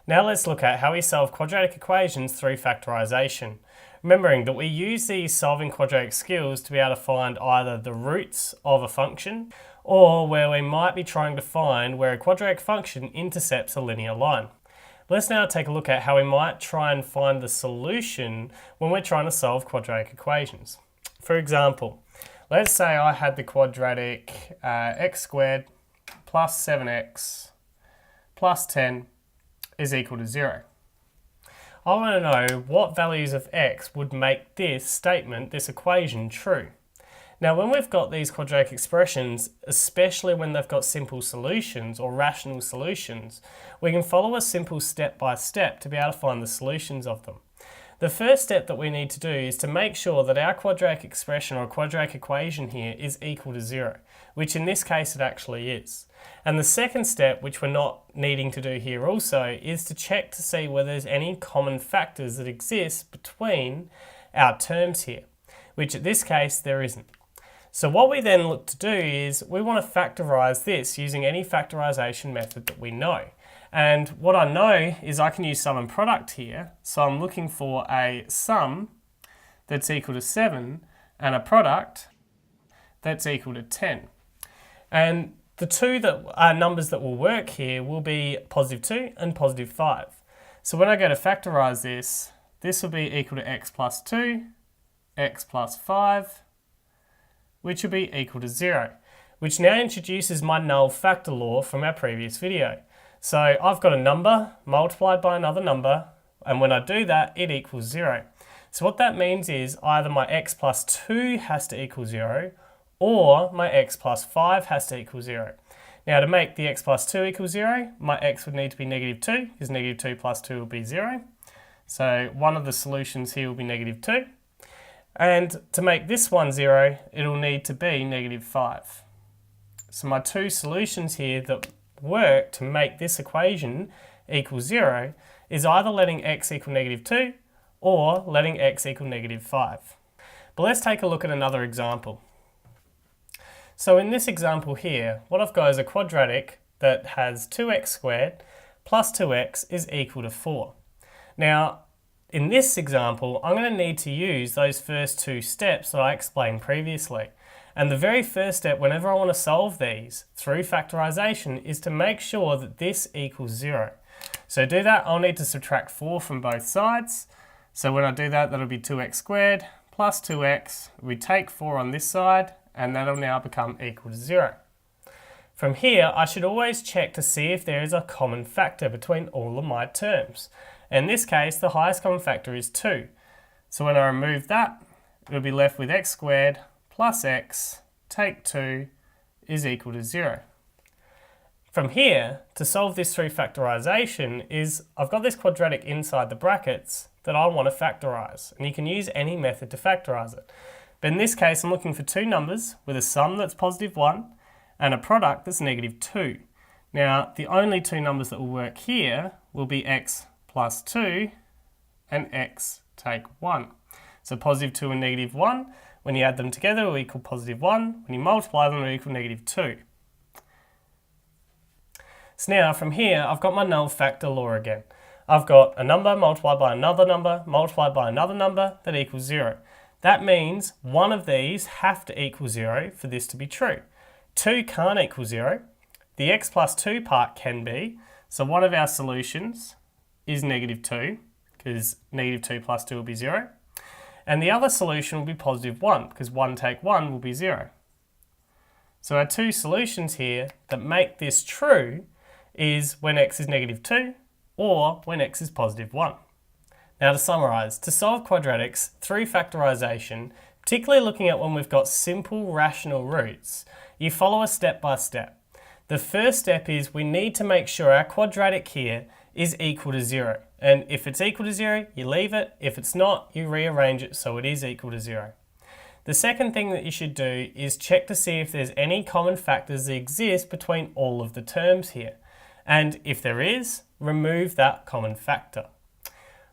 Now let's look at how we solve quadratic equations through factorisation. Remembering that we use these solving quadratic skills to be able to find either the roots of a function or where we might be trying to find where a quadratic function intercepts a linear line. Let's now take a look at how we might try and find the solution when we're trying to solve quadratic equations. For example, let's say I had the quadratic x squared plus 7x plus 10 is equal to 0. I want to know what values of x would make this statement, this equation, true. Now when we've got these quadratic expressions, especially when they've got simple solutions or rational solutions, we can follow a simple step by step to be able to find the solutions of them. The first step that we need to do is to make sure that our quadratic expression or quadratic equation here is equal to 0, which in this case it actually is. And the second step, which we're not needing to do here also, is to check to see whether there's any common factors that exist between our terms here, which in this case there isn't. So what we then look to do is we want to factorise this using any factorisation method that we know. And what I know is I can use sum and product here. So I'm looking for a sum that's equal to 7 and a product that's equal to 10. And the two numbers that will work here will be positive 2 and positive 5. So when I go to factorise this, this will be equal to x plus 2, x plus 5, which will be equal to 0, which now introduces my null factor law from our previous video. So I've got a number multiplied by another number, and when I do that, it equals 0. So what that means is either my x plus 2 has to equal 0, or my x plus 5 has to equal 0. Now to make the x plus 2 equal 0, my x would need to be negative 2, because negative 2 plus 2 will be 0. So one of the solutions here will be negative 2. And to make this one 0, it'll need to be negative 5. So my two solutions here that work to make this equation equal 0 is either letting x equal negative 2 or letting x equal negative 5. But let's take a look at another example. So in this example here, what I've got is a quadratic that has 2x squared plus 2x is equal to 4. Now, in this example, I'm going to need to use those first two steps that I explained previously. And the very first step, whenever I want to solve these through factorisation, is to make sure that this equals 0. So to do that, I'll need to subtract 4 from both sides. So when I do that, that'll be 2x squared plus 2x. We take 4 on this side, and that'll now become equal to 0. From here, I should always check to see if there is a common factor between all of my terms. In this case, the highest common factor is 2. So when I remove that, it'll be left with x squared plus x, take 2, is equal to 0. From here, to solve this through factorisation is, I've got this quadratic inside the brackets that I want to factorise. And you can use any method to factorise it. But in this case, I'm looking for two numbers with a sum that's positive 1 and a product that's negative 2. Now, the only two numbers that will work here will be x plus 2 and x take 1. So positive 2 and negative 1, when you add them together, will equal positive 1. When you multiply them, it will equal negative 2. So now from here, I've got my null factor law again. I've got a number multiplied by another number multiplied by another number that equals 0. That means one of these have to equal 0 for this to be true. 2 can't equal 0. The x plus 2 part can be. So one of our solutions is negative 2, because negative 2 plus 2 will be 0. And the other solution will be positive 1, because 1 take 1 will be 0. So our two solutions here that make this true is when x is negative 2 or when x is positive 1. Now to summarise, to solve quadratics through factorisation, particularly looking at when we've got simple rational roots, you follow a step by step. The first step is we need to make sure our quadratic here is equal to 0. And if it's equal to 0, you leave it. If it's not, you rearrange it so it is equal to 0. The second thing that you should do is check to see if there's any common factors that exist between all of the terms here. And if there is, remove that common factor.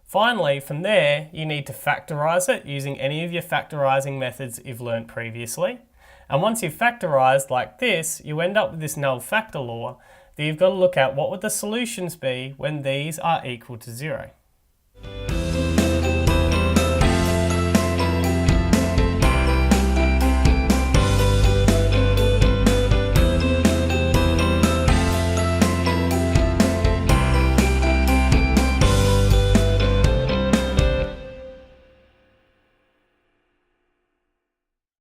Finally, from there, you need to factorise it using any of your factorising methods you've learnt previously. And once you've factorised like this, you end up with this null factor law. that you've got to look at what would the solutions be when these are equal to 0.